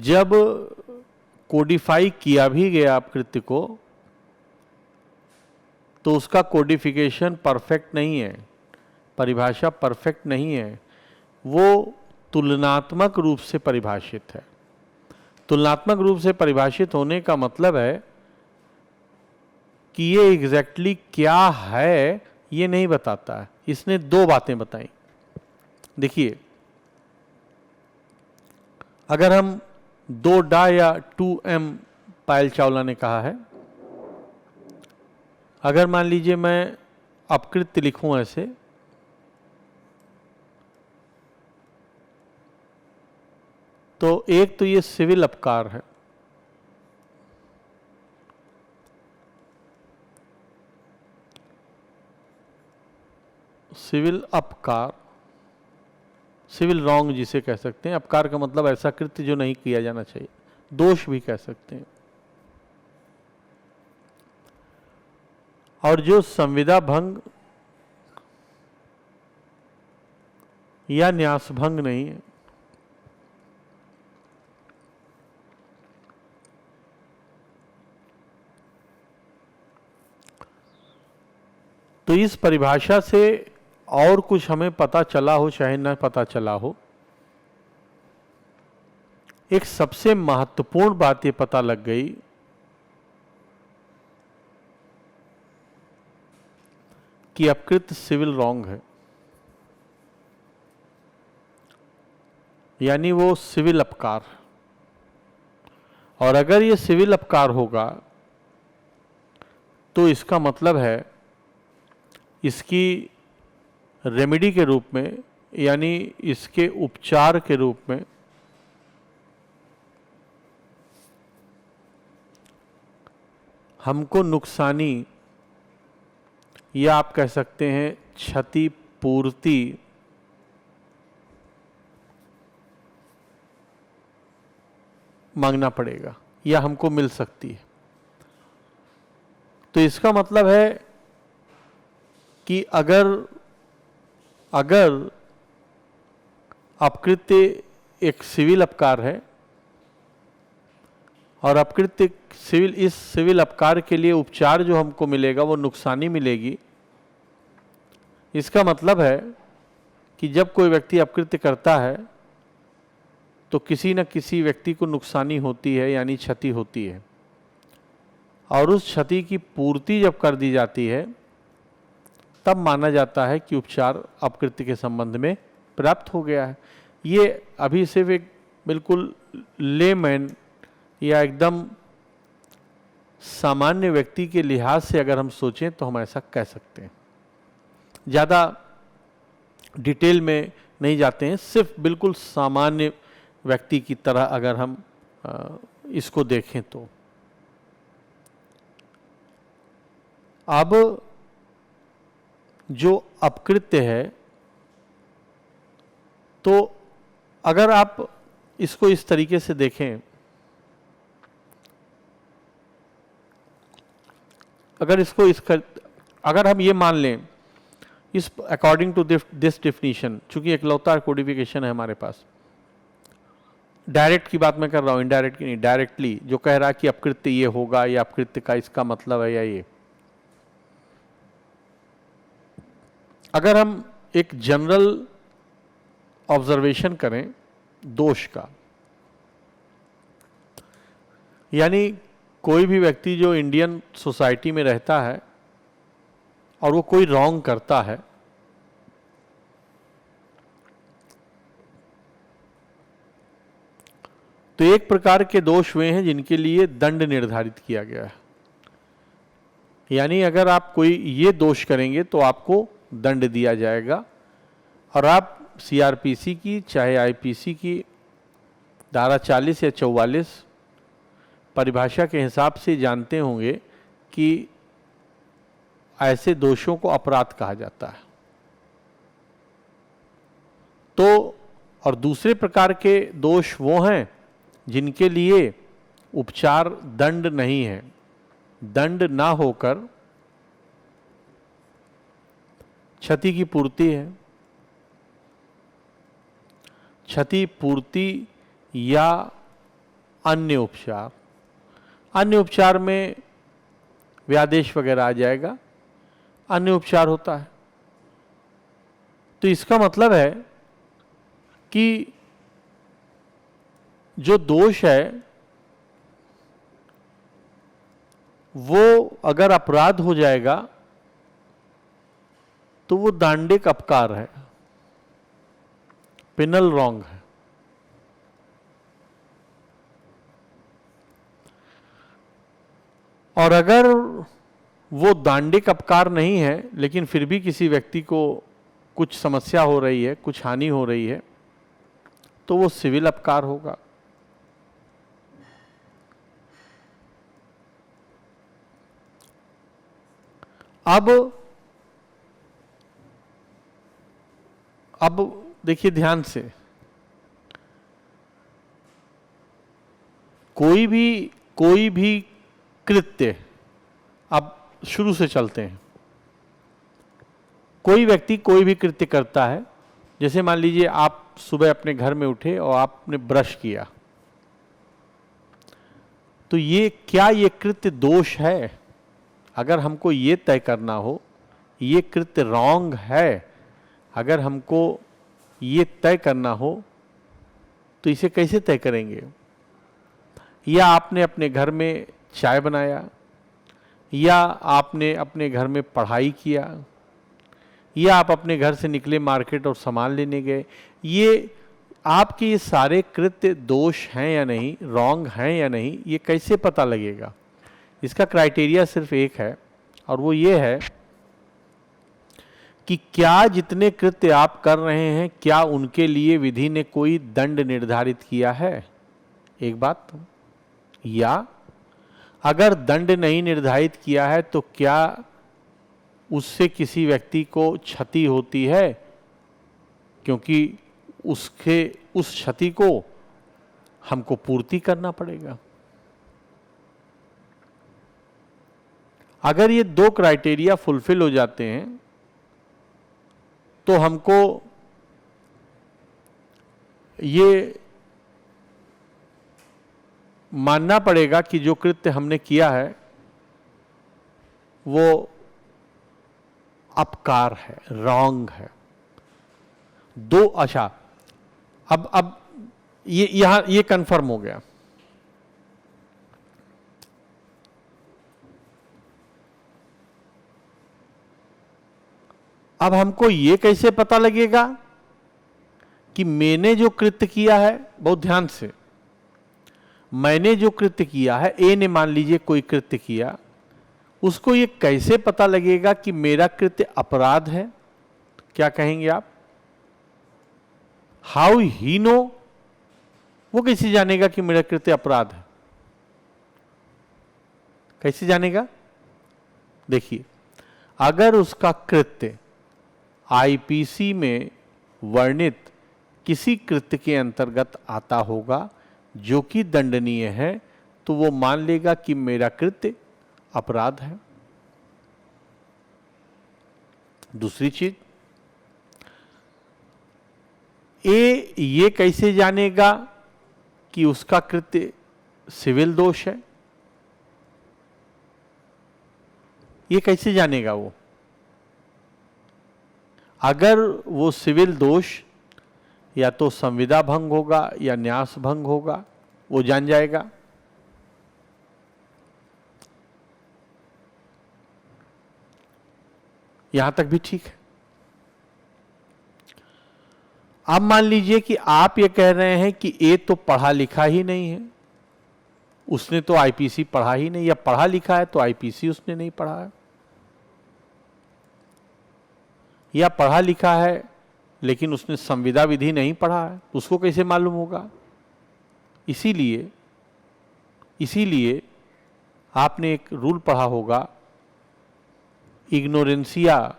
जब कोडिफाई किया भी गया अपकृत्य को, तो उसका कोडिफिकेशन परफेक्ट नहीं है, परिभाषा परफेक्ट नहीं है, वो तुलनात्मक रूप से परिभाषित है। तुलनात्मक रूप से परिभाषित होने का मतलब है कि ये एग्जैक्टली क्या है ये नहीं बताता है। इसने दो बातें बताई। देखिए, अगर हम 2 डा या 2m पायल चावला ने कहा है, अगर मान लीजिए मैं अपकृत्य लिखूं ऐसे, तो एक तो ये सिविल अपकार है, सिविल अपकार, सिविल रॉन्ग जिसे कह सकते हैं। अपकार का मतलब ऐसा कृत्य जो नहीं किया जाना चाहिए, दोष भी कह सकते हैं। और जो संविदा भंग या न्यास भंग नहीं है, तो इस परिभाषा से और कुछ हमें पता चला हो चाहे न पता चला हो, एक सबसे महत्वपूर्ण बात ये पता लग गई कि अपकृत्य सिविल रॉन्ग है, यानी वो सिविल अपकार। और अगर ये सिविल अपकार होगा तो इसका मतलब है इसकी रेमेडी के रूप में, यानी इसके उपचार के रूप में हमको नुकसानी या आप कह सकते हैं क्षतिपूर्ति मांगना पड़ेगा या हमको मिल सकती है। तो इसका मतलब है कि अगर अपकृत्य एक सिविल अपकार है और अपकृत्य इस सिविल अपकार के लिए उपचार जो हमको मिलेगा वो नुकसानी मिलेगी, इसका मतलब है कि जब कोई व्यक्ति अपकृत्य करता है तो किसी न किसी व्यक्ति को नुकसानी होती है, यानी क्षति होती है। और उस क्षति की पूर्ति जब कर दी जाती है तब माना जाता है कि उपचार अपकृत्य के संबंध में प्राप्त हो गया है। ये अभी सिर्फ एक बिल्कुल लेमैन या एकदम सामान्य व्यक्ति के लिहाज से अगर हम सोचें तो हम ऐसा कह सकते हैं। ज़्यादा डिटेल में नहीं जाते हैं, सिर्फ बिल्कुल सामान्य व्यक्ति की तरह अगर हम इसको देखें तो। अब जो अपकृत्य है, तो अगर आप इसको इस तरीके से देखें, अगर हम ये मान लें इस अकॉर्डिंग टू दिस डेफिनेशन, चूंकि एकलौता कोडिफिकेशन है हमारे पास, डायरेक्ट की बात मैं कर रहा हूं, इनडायरेक्ट की नहीं, डायरेक्टली जो कह रहा है कि अपकृत्य ये होगा या अपकृत्य का इसका मतलब है या ये। अगर हम एक जनरल ऑब्जर्वेशन करें दोष का, यानी कोई भी व्यक्ति जो इंडियन सोसाइटी में रहता है और वो कोई रॉन्ग करता है, तो एक प्रकार के दोष वे हैं जिनके लिए दंड निर्धारित किया गया है। यानी अगर आप कोई ये दोष करेंगे तो आपको दंड दिया जाएगा। और आप सीआरपीसी की चाहे आईपीसी की धारा 40 या 44 परिभाषा के हिसाब से जानते होंगे कि ऐसे दोषों को अपराध कहा जाता है। तो और दूसरे प्रकार के दोष वो हैं जिनके लिए उपचार दंड नहीं है, दंड ना होकर क्षति की पूर्ति है। क्षतिपूर्ति या अन्य उपचार। अन्य उपचार में व्यादेश वगैरह आ जाएगा, अन्य उपचार होता है। तो इसका मतलब है कि जो दोष है वो अगर अपराध हो जाएगा तो वो दांडिक अपकार है, पेनल रॉन्ग है। और अगर वो दांडिक अपकार नहीं है लेकिन फिर भी किसी व्यक्ति को कुछ समस्या हो रही है, कुछ हानि हो रही है, तो वो सिविल अपकार होगा। अब देखिए ध्यान से, कोई भी कृत्य, अब शुरू से चलते हैं। कोई व्यक्ति कोई भी कृत्य करता है, जैसे मान लीजिए आप सुबह अपने घर में उठे और आपने ब्रश किया, तो ये कृत्य दोष है? अगर हमको ये तय करना हो ये कृत्य रॉन्ग है, अगर हमको ये तय करना हो तो इसे कैसे तय करेंगे? या आपने अपने घर में चाय बनाया, या आपने अपने घर में पढ़ाई किया, या आप अपने घर से निकले मार्केट और सामान लेने गए, ये आपके ये सारे कृत्य दोष हैं या नहीं, रॉन्ग हैं या नहीं, ये कैसे पता लगेगा? इसका क्राइटेरिया सिर्फ एक है, और वो ये है कि क्या जितने कृत्य आप कर रहे हैं, क्या उनके लिए विधि ने कोई दंड निर्धारित किया है? एक बात। या अगर दंड नहीं निर्धारित किया है तो क्या उससे किसी व्यक्ति को क्षति होती है? क्योंकि उस क्षति को हमको पूर्ति करना पड़ेगा। अगर ये दो क्राइटेरिया फुलफिल हो जाते हैं तो हमको ये मानना पड़ेगा कि जो कृत्य हमने किया है वो अपकार है, रॉन्ग है। अच्छा, अब ये कंफर्म हो गया। अब हमको ये कैसे पता लगेगा कि मैंने जो कृत्य किया है, बहुत ध्यान से, मैंने जो कृत्य किया है, ए ने मान लीजिए कोई कृत्य किया, उसको ये कैसे पता लगेगा कि मेरा कृत्य अपराध है? क्या कहेंगे आप? How he know? वो कैसे जानेगा कि मेरा कृत्य अपराध है? कैसे जानेगा? देखिए, अगर उसका कृत्य आईपीसी में वर्णित किसी कृत्य के अंतर्गत आता होगा जो कि दंडनीय है, तो वो मान लेगा कि मेरा कृत्य अपराध है। दूसरी चीज, ए ये कैसे जानेगा कि उसका कृत्य सिविल दोष है? ये कैसे जानेगा वो? अगर वो सिविल दोष या तो संविदा भंग होगा या न्यास भंग होगा, वो जान जाएगा। यहां तक भी ठीक है। अब मान लीजिए कि आप ये कह रहे हैं कि ए तो पढ़ा लिखा ही नहीं है, उसने तो आईपीसी पढ़ा ही नहीं, या पढ़ा लिखा है तो आईपीसी उसने नहीं पढ़ा है, या पढ़ा लिखा है लेकिन उसने संविदा विधि नहीं पढ़ा है, उसको कैसे मालूम होगा? इसीलिए आपने एक रूल पढ़ा होगा, इग्नोरेंसिया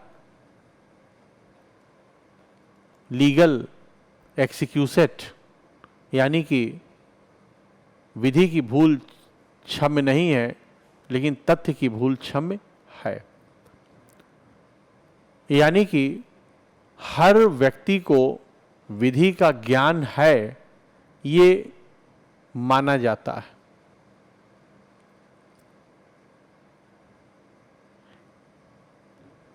लीगल एक्सिक्यूसेट, यानी कि विधि की भूल क्षम्य नहीं है लेकिन तथ्य की भूल क्षम्य है। यानी कि हर व्यक्ति को विधि का ज्ञान है, ये माना जाता है।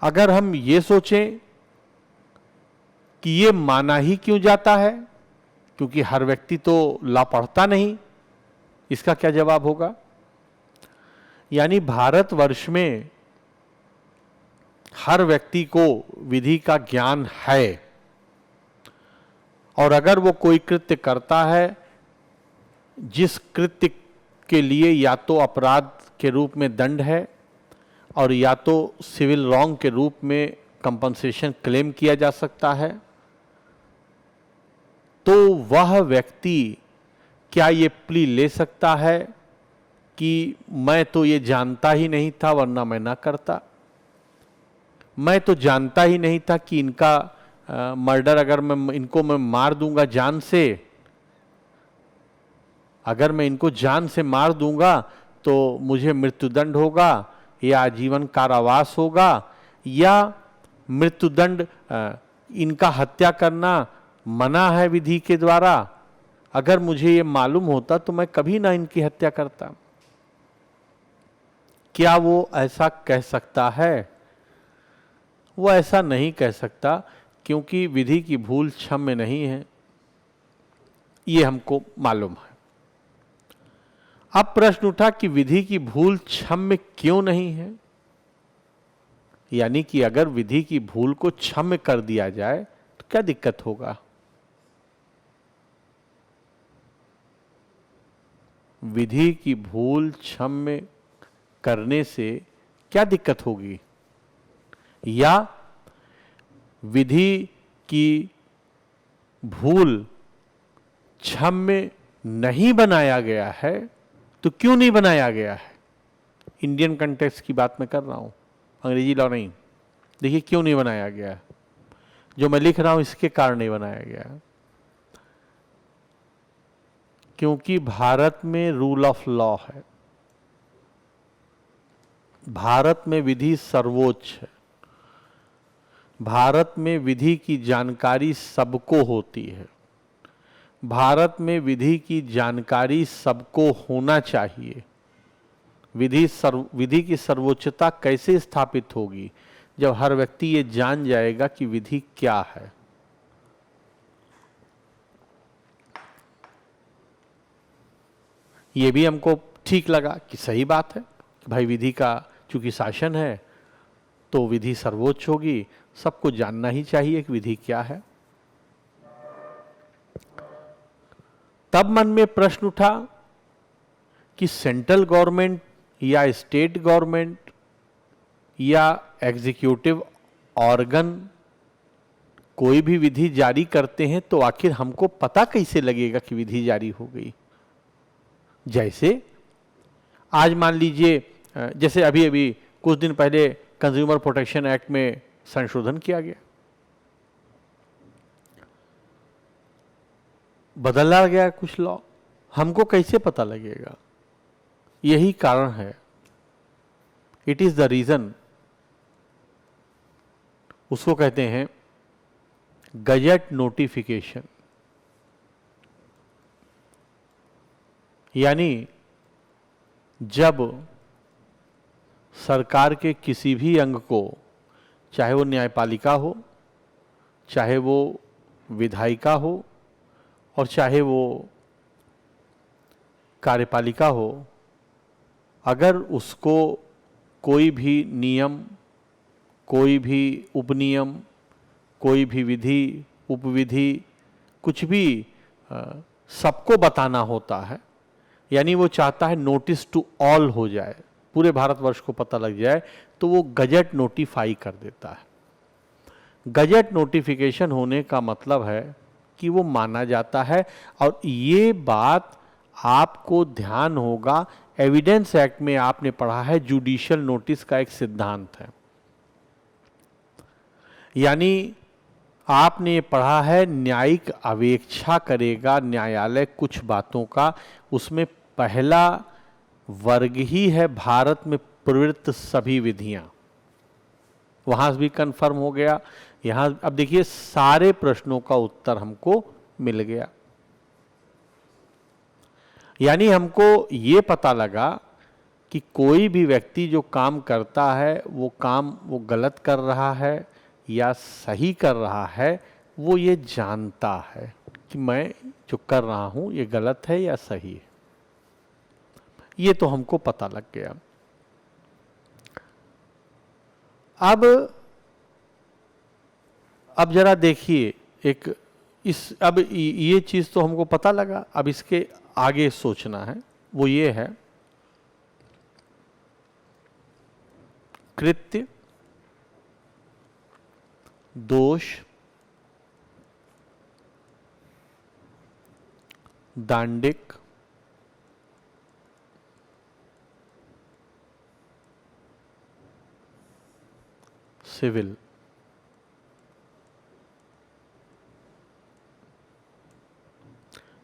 अगर हम ये सोचें कि ये माना ही क्यों जाता है, क्योंकि हर व्यक्ति तो लॉ पढ़ता नहीं, इसका क्या जवाब होगा? यानी भारतवर्ष में हर व्यक्ति को विधि का ज्ञान है, और अगर वो कोई कृत्य करता है जिस कृत्य के लिए या तो अपराध के रूप में दंड है और या तो सिविल रॉन्ग के रूप में कंपनसेशन क्लेम किया जा सकता है, तो वह व्यक्ति क्या ये प्ली ले सकता है कि मैं तो ये जानता ही नहीं था वरना मैं ना करता, मैं तो जानता ही नहीं था कि इनका मर्डर अगर मैं मार दूंगा जान से, अगर मैं इनको जान से मार दूंगा तो मुझे मृत्युदंड होगा या आजीवन कारावास होगा, या मृत्युदंड, इनका हत्या करना मना है विधि के द्वारा, अगर मुझे ये मालूम होता तो मैं कभी ना इनकी हत्या करता। क्या वो ऐसा कह सकता है? वो ऐसा नहीं कह सकता, क्योंकि विधि की भूल क्षम्य नहीं है, ये हमको मालूम है। अब प्रश्न उठा कि विधि की भूल क्षम्य क्यों नहीं है? यानी कि अगर विधि की भूल को क्षम्य कर दिया जाए तो क्या दिक्कत होगा? विधि की भूल क्षम्य करने से क्या दिक्कत होगी? या विधि की भूल क्षम्य नहीं बनाया गया है तो क्यों नहीं बनाया गया है? इंडियन कंटेक्स्ट की बात मैं कर रहा हूं, अंग्रेजी लॉ नहीं। देखिए क्यों नहीं बनाया गया, जो मैं लिख रहा हूं इसके कारण नहीं बनाया गया। क्योंकि भारत में रूल ऑफ लॉ है, भारत में विधि सर्वोच्च है, भारत में विधि की जानकारी सबको होती है, भारत में विधि की जानकारी सबको होना चाहिए। विधि की सर्वोच्चता कैसे स्थापित होगी? जब हर व्यक्ति ये जान जाएगा कि विधि क्या है। ये भी हमको ठीक लगा कि सही बात है कि भाई विधि का चूंकि शासन है तो विधि सर्वोच्च होगी, सबको जानना ही चाहिए कि विधि क्या है। तब मन में प्रश्न उठा कि सेंट्रल गवर्नमेंट या स्टेट गवर्नमेंट या एग्जीक्यूटिव ऑर्गन कोई भी विधि जारी करते हैं तो आखिर हमको पता कैसे लगेगा कि विधि जारी हो गई? जैसे आज मान लीजिए, जैसे अभी अभी कुछ दिन पहले कंज्यूमर प्रोटेक्शन एक्ट में संशोधन किया गया, बदला गया कुछ लॉ, हमको कैसे पता लगेगा? यही कारण है, इट इज द रीजन, उसको कहते हैं गजट नोटिफिकेशन। यानी जब सरकार के किसी भी अंग को, चाहे वो न्यायपालिका हो, चाहे वो विधायिका हो और चाहे वो कार्यपालिका हो, अगर उसको कोई भी नियम, कोई भी उपनियम, कोई भी विधि, उपविधि, कुछ भी सबको बताना होता है, यानी वो चाहता है नोटिस टू ऑल हो जाए, पूरे भारतवर्ष को पता लग जाए, तो वो गजट नोटिफाई कर देता है। गजट नोटिफिकेशन होने का मतलब है कि वो माना जाता है। और ये बात आपको ध्यान होगा, एविडेंस एक्ट में आपने पढ़ा है, जुडिशियल नोटिस का एक सिद्धांत है। यानी आपने पढ़ा है न्यायिक अवेक्षा करेगा न्यायालय कुछ बातों का, उसमें पहला वर्ग ही है भारत में प्रवृत्त सभी विधियां। वहां भी कंफर्म हो गया, यहां अब देखिए सारे प्रश्नों का उत्तर हमको मिल गया। यानी हमको ये पता लगा कि कोई भी व्यक्ति जो काम करता है वो काम वो गलत कर रहा है या सही कर रहा है, वो ये जानता है कि मैं जो कर रहा हूं ये गलत है या सही है। ये तो हमको पता लग गया। अब जरा देखिए, एक अब ये चीज तो हमको पता लगा, अब इसके आगे सोचना है। वो ये है, कृत्य, दोष, दांडिक, सिविल।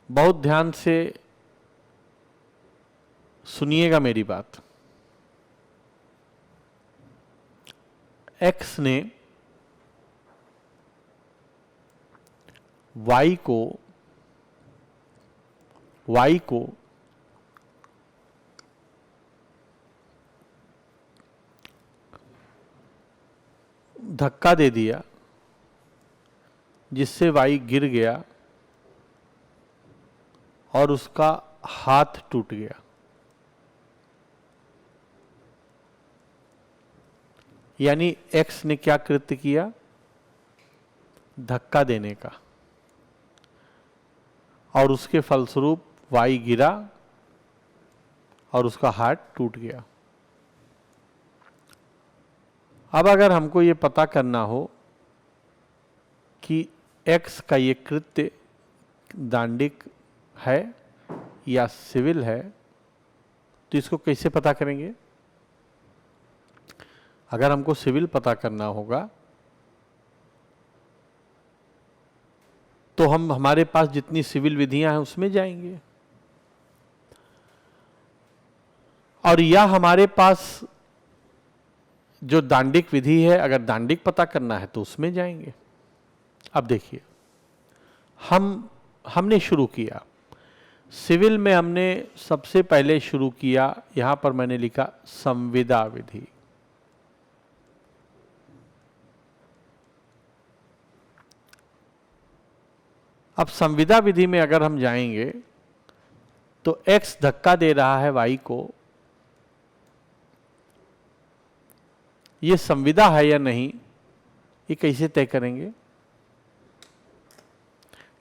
बहुत ध्यान से सुनिएगा मेरी बात। एक्स ने वाई को धक्का दे दिया जिससे वाई गिर गया और उसका हाथ टूट गया। यानी एक्स ने क्या कृत्य किया? धक्का देने का, और उसके फलस्वरूप वाई गिरा और उसका हाथ टूट गया। अब अगर हमको ये पता करना हो कि एक्स का ये कृत्य दांडिक है या सिविल है, तो इसको कैसे पता करेंगे? अगर हमको सिविल पता करना होगा तो हम हमारे पास जितनी सिविल विधियां हैं उसमें जाएंगे, और या हमारे पास जो दांडिक विधि है, अगर दांडिक पता करना है तो उसमें जाएंगे। अब देखिए, हमने शुरू किया सिविल में, हमने सबसे पहले शुरू किया, यहां पर मैंने लिखा संविदा विधि। अब संविदा विधि में अगर हम जाएंगे तो एक्स धक्का दे रहा है वाई को, ये संविदा है या नहीं, ये कैसे तय करेंगे?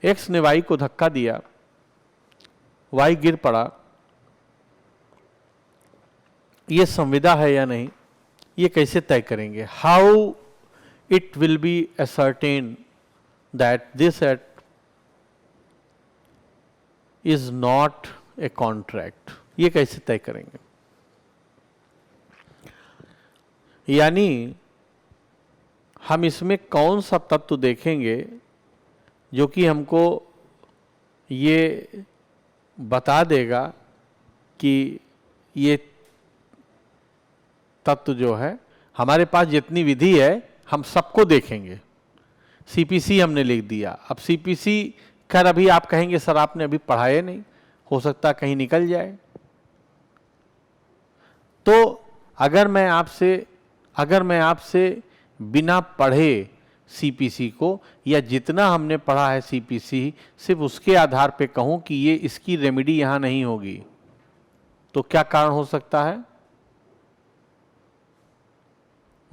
एक्स ने वाई को धक्का दिया, वाई गिर पड़ा, ये संविदा है या नहीं, ये कैसे तय करेंगे? How it will be ascertain that this act is not a contract, ये कैसे तय करेंगे? यानी हम इसमें कौन सा तत्व देखेंगे जो कि हमको ये बता देगा कि ये तत्व जो है, हमारे पास जितनी विधि है हम सबको देखेंगे। सीपीसी हमने लिख दिया। अब सीपीसी खैर अभी आप कहेंगे सर आपने अभी पढ़ाया नहीं, हो सकता कहीं निकल जाए। तो अगर मैं आपसे बिना पढ़े सीपीसी को, या जितना हमने पढ़ा है सीपीसी सिर्फ उसके आधार पे कहूं कि ये इसकी रेमेडी यहां नहीं होगी, तो क्या कारण हो सकता है?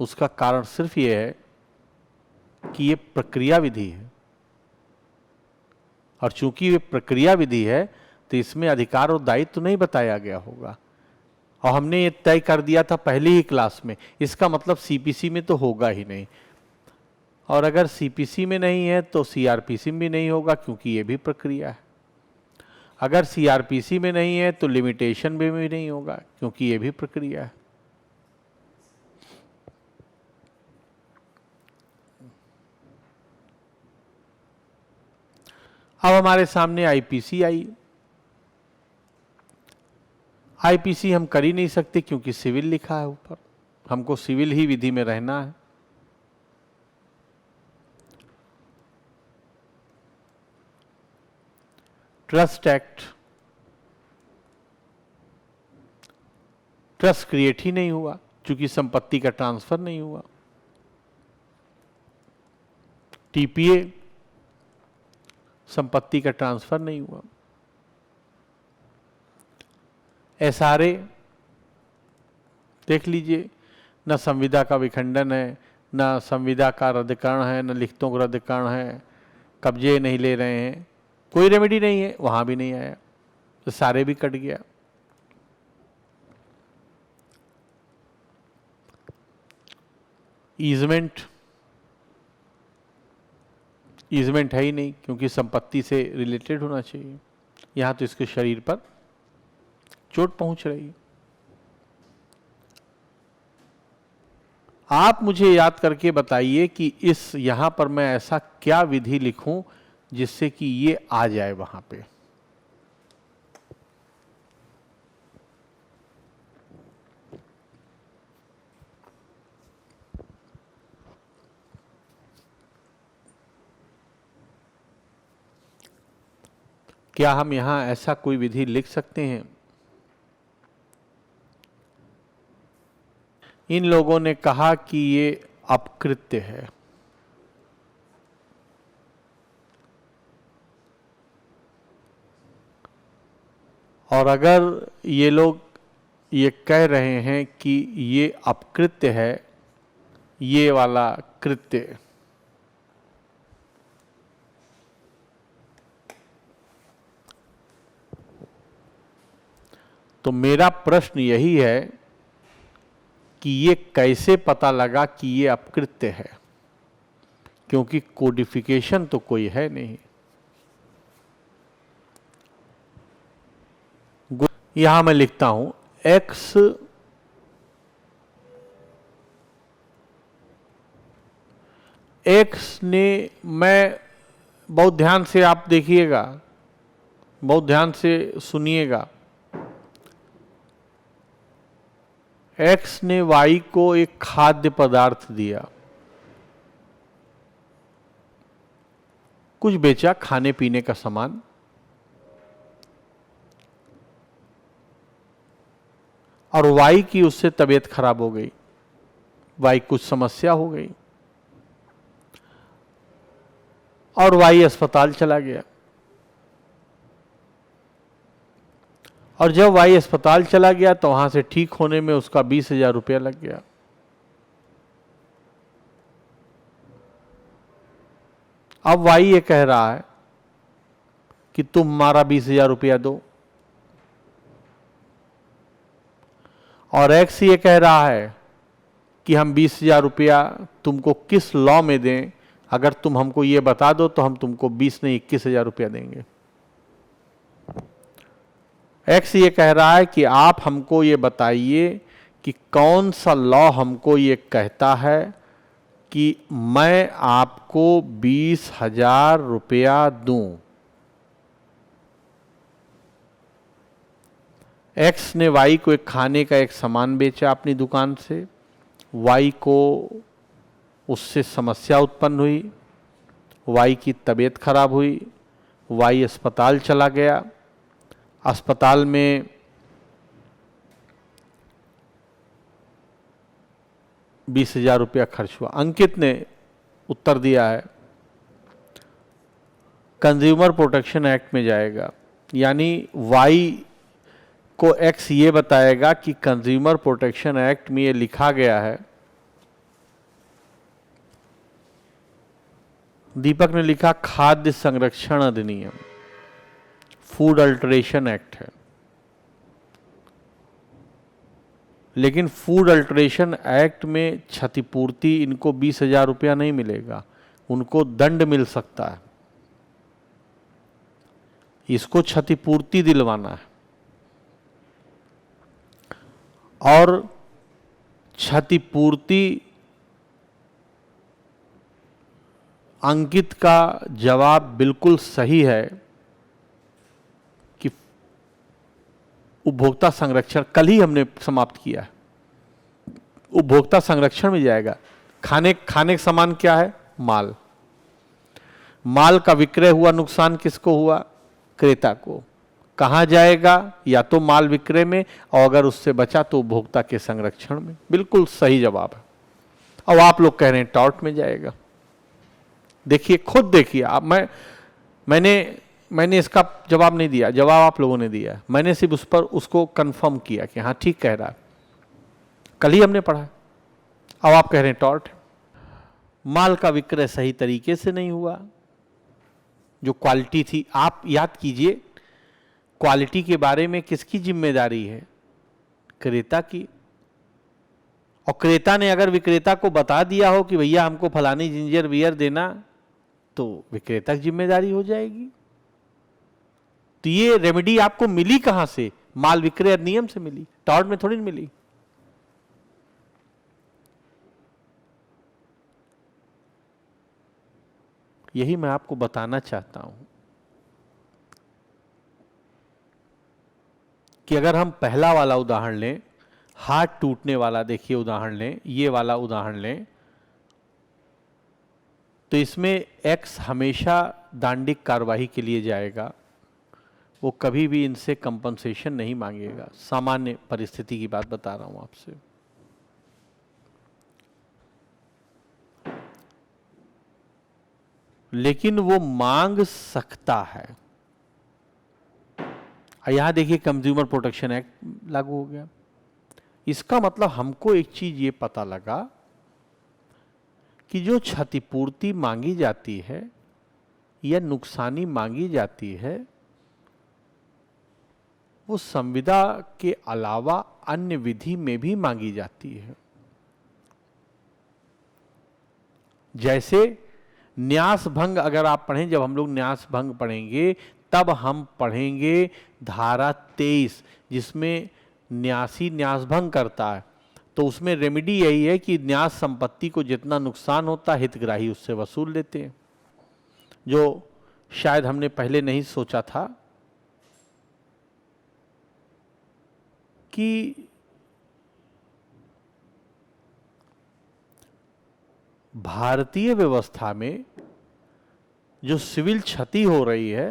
उसका कारण सिर्फ ये है कि ये प्रक्रिया विधि है, और चूंकि ये प्रक्रिया विधि है तो इसमें अधिकार और दायित्व नहीं बताया गया होगा, और हमने ये तय कर दिया था पहले ही क्लास में। इसका मतलब सीपीसी में तो होगा ही नहीं, और अगर सीपीसी में नहीं है तो सीआरपीसी में भी नहीं होगा, क्योंकि ये भी प्रक्रिया है। अगर सीआरपीसी में नहीं है तो लिमिटेशन में भी नहीं होगा, क्योंकि ये भी प्रक्रिया है। अब हमारे सामने आईपीसी आई। आईपीसी हम कर ही नहीं सकते क्योंकि सिविल लिखा है ऊपर, हमको सिविल ही विधि में रहना है। ट्रस्ट एक्ट, ट्रस्ट क्रिएट ही नहीं हुआ, क्योंकि संपत्ति का ट्रांसफर नहीं हुआ। टीपीए, संपत्ति का ट्रांसफर नहीं हुआ। एसआरए देख लीजिए, न संविदा का विखंडन है, न संविदा का रद्दकरण है, न लिखतों का रद्दकरण है, कब्जे नहीं ले रहे हैं, कोई रेमेडी नहीं है, वहां भी नहीं आया, तो सारे भी कट गया। ईजमेंट है ही नहीं, क्योंकि संपत्ति से रिलेटेड होना चाहिए। यहां तो इसके शरीर पर चोट पहुंच रही है। आप मुझे याद करके बताइए कि इस यहां पर मैं ऐसा क्या विधि लिखूं जिससे कि ये आ जाए वहां पे। क्या हम यहां ऐसा कोई विधि लिख सकते हैं? इन लोगों ने कहा कि ये अपकृत्य है। और अगर ये लोग ये कह रहे हैं कि ये अपकृत्य है, ये वाला कृत्य, तो मेरा प्रश्न यही है कि ये कैसे पता लगा कि ये अपकृत्य है, क्योंकि कोडिफिकेशन तो कोई है नहीं। यहां मैं लिखता हूं एक्स ने, मैं बहुत ध्यान से आप देखिएगा, बहुत ध्यान से सुनिएगा, एक्स ने वाई को एक खाद्य पदार्थ दिया, कुछ बेचा, खाने पीने का सामान, और वाई की उससे तबीयत खराब हो गई, वाई कुछ समस्या हो गई और वाई अस्पताल चला गया। और जब वाई अस्पताल चला गया तो वहां से ठीक होने में उसका 20,000 रुपया लग गया। अब वाई ये कह रहा है कि तुम हमारा 20,000 रुपया दो, और एक्स ये कह रहा है कि हम 20,000 रुपया तुमको किस लॉ में दें, अगर तुम हमको ये बता दो तो हम तुमको 20 नहीं 21,000 रुपया देंगे। एक्स ये कह रहा है कि आप हमको ये बताइए कि कौन सा लॉ हमको ये कहता है कि मैं आपको 20,000 रुपया दूं। एक्स ने वाई को एक खाने का एक सामान बेचा अपनी दुकान से, वाई को उससे समस्या उत्पन्न हुई, वाई की तबीयत खराब हुई, वाई अस्पताल चला गया, अस्पताल में 20,000 रुपया खर्च हुआ। अंकित ने उत्तर दिया है कंज्यूमर प्रोटेक्शन एक्ट में जाएगा, यानी वाई को एक्स ये बताएगा कि कंज्यूमर प्रोटेक्शन एक्ट में ये लिखा गया है। दीपक ने लिखा खाद्य संरक्षण अधिनियम, फूड अल्टरेशन एक्ट है, लेकिन फूड अल्टरेशन एक्ट में क्षतिपूर्ति इनको 20,000 रुपया नहीं मिलेगा, उनको दंड मिल सकता है। इसको क्षतिपूर्ति दिलवाना है, और क्षतिपूर्ति अंकित का जवाब बिल्कुल सही है कि उपभोक्ता संरक्षण कल ही हमने समाप्त किया है, उपभोक्ता संरक्षण में जाएगा। खाने का सामान क्या है? माल। माल का विक्रय हुआ, नुकसान किसको हुआ? क्रेता को। कहाँ जाएगा? या तो माल विक्रय में, और अगर उससे बचा तो उपभोक्ता के संरक्षण में। बिल्कुल सही जवाब है। अब आप लोग कह रहे हैं टॉर्ट में जाएगा। देखिए, खुद देखिए आप, मैंने इसका जवाब नहीं दिया, जवाब आप लोगों ने दिया। मैंने सिर्फ उस पर उसको कंफर्म किया कि हाँ ठीक कह रहा है, कल ही हमने पढ़ा। अब आप कह रहे हैं टॉर्ट। माल का विक्रय सही तरीके से नहीं हुआ, जो क्वालिटी थी। आप याद कीजिए, क्वालिटी के बारे में किसकी जिम्मेदारी है? क्रेता की। और क्रेता ने अगर विक्रेता को बता दिया हो कि भैया हमको फलानी जिंजर बियर देना, तो विक्रेता की जिम्मेदारी हो जाएगी। तो ये रेमेडी आपको मिली कहां से? माल विक्रय अधिनियम से मिली, टॉर्ट में थोड़ी मिली। यही मैं आपको बताना चाहता हूं कि अगर हम पहला वाला उदाहरण लें, हाथ टूटने वाला, देखिए उदाहरण लें, ये वाला उदाहरण लें, तो इसमें एक्स हमेशा दांडिक कार्रवाई के लिए जाएगा, वो कभी भी इनसे कंपनसेशन नहीं मांगेगा। सामान्य परिस्थिति की बात बता रहा हूं आपसे। लेकिन वो मांग सकता है। यहां देखिए कंज्यूमर प्रोटेक्शन एक्ट लागू हो गया। इसका मतलब हमको एक चीज ये पता लगा कि जो क्षतिपूर्ति मांगी जाती है या नुकसानी मांगी जाती है, वो संविदा के अलावा अन्य विधि में भी मांगी जाती है। जैसे न्यास भंग अगर आप पढ़ें, जब हम लोग न्यास भंग पढ़ेंगे तब हम पढ़ेंगे धारा 23, जिसमें न्यासी न्यास भंग करता है। तो उसमें रेमेडी यही है कि न्यास संपत्ति को जितना नुकसान होता है हितग्राही उससे वसूल लेते हैं, जो शायद हमने पहले नहीं सोचा था कि भारतीय व्यवस्था में जो सिविल क्षति हो रही है,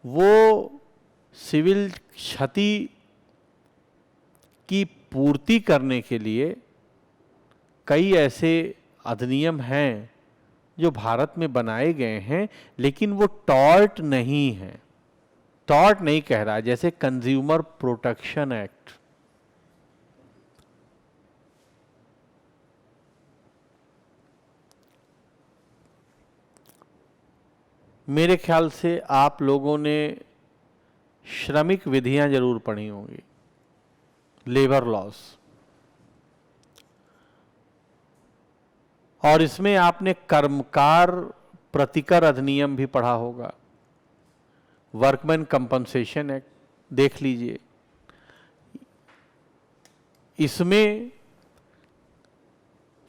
वो सिविल क्षति की पूर्ति करने के लिए कई ऐसे अधिनियम हैं जो भारत में बनाए गए हैं, लेकिन वो टॉर्ट नहीं है। टॉर्ट नहीं कह रहा है। जैसे कंज्यूमर प्रोटेक्शन एक्ट, मेरे ख्याल से आप लोगों ने श्रमिक विधियां जरूर पढ़ी होंगी, लेबर लॉस, और इसमें आपने कर्मकार प्रतिकर अधिनियम भी पढ़ा होगा, वर्कमैन कंपनसेशन एक्ट देख लीजिए। इसमें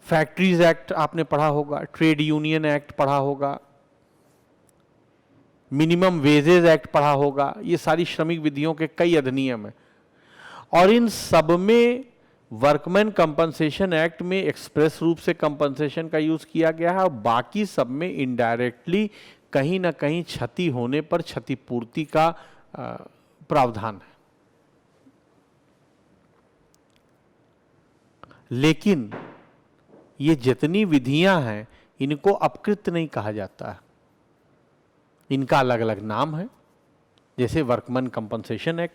फैक्ट्रीज एक्ट आपने पढ़ा होगा, ट्रेड यूनियन एक्ट पढ़ा होगा, मिनिमम वेजेज एक्ट पढ़ा होगा। ये सारी श्रमिक विधियों के कई अधिनियम हैं, और इन सब में वर्कमैन कंपनसेशन एक्ट में एक्सप्रेस रूप से कंपनसेशन का यूज किया गया है, और बाकी सब में इनडायरेक्टली कहीं ना कहीं क्षति होने पर क्षतिपूर्ति का प्रावधान है। लेकिन ये जितनी विधियां हैं इनको अपकृत्य नहीं कहा जाता है, इनका अलग अलग नाम है। जैसे वर्कमैन कंपनसेशन एक्ट,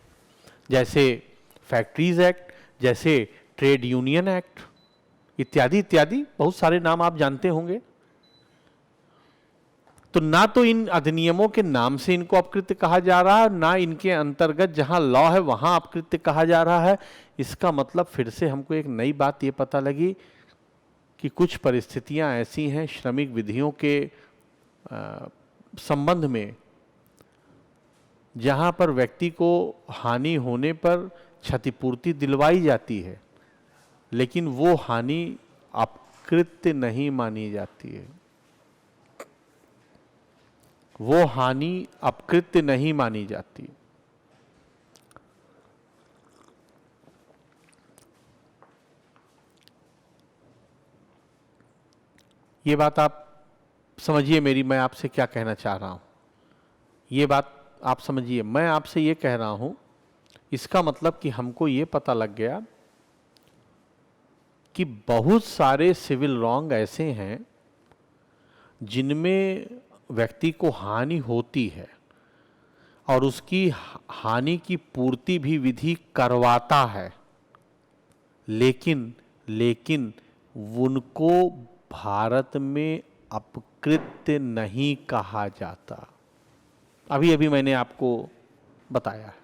जैसे फैक्ट्रीज एक्ट, जैसे ट्रेड यूनियन एक्ट, इत्यादि इत्यादि बहुत सारे नाम आप जानते होंगे। तो ना तो इन अधिनियमों के नाम से इनको अपकृत्य कहा जा रहा है, ना इनके अंतर्गत जहां लॉ है वहां अपकृत्य कहा जा रहा है। इसका मतलब फिर से हमको एक नई बात ये पता लगी कि कुछ परिस्थितियां ऐसी हैं श्रमिक विधियों के संबंध में, जहां पर व्यक्ति को हानि होने पर क्षतिपूर्ति दिलवाई जाती है, लेकिन वो हानि अपकृत्य नहीं मानी जाती है, वो हानि अपकृत्य नहीं मानी जाती। ये बात आप समझिए मेरी, मैं आपसे क्या कहना चाह रहा हूं। ये बात आप समझिए, मैं आपसे ये कह रहा हूं, इसका मतलब कि हमको ये पता लग गया कि बहुत सारे सिविल रॉन्ग ऐसे हैं जिनमें व्यक्ति को हानि होती है और उसकी हानि की पूर्ति भी विधि करवाता है, लेकिन लेकिन उनको भारत में अपकृत्य नहीं कहा जाता। अभी अभी मैंने आपको बताया है।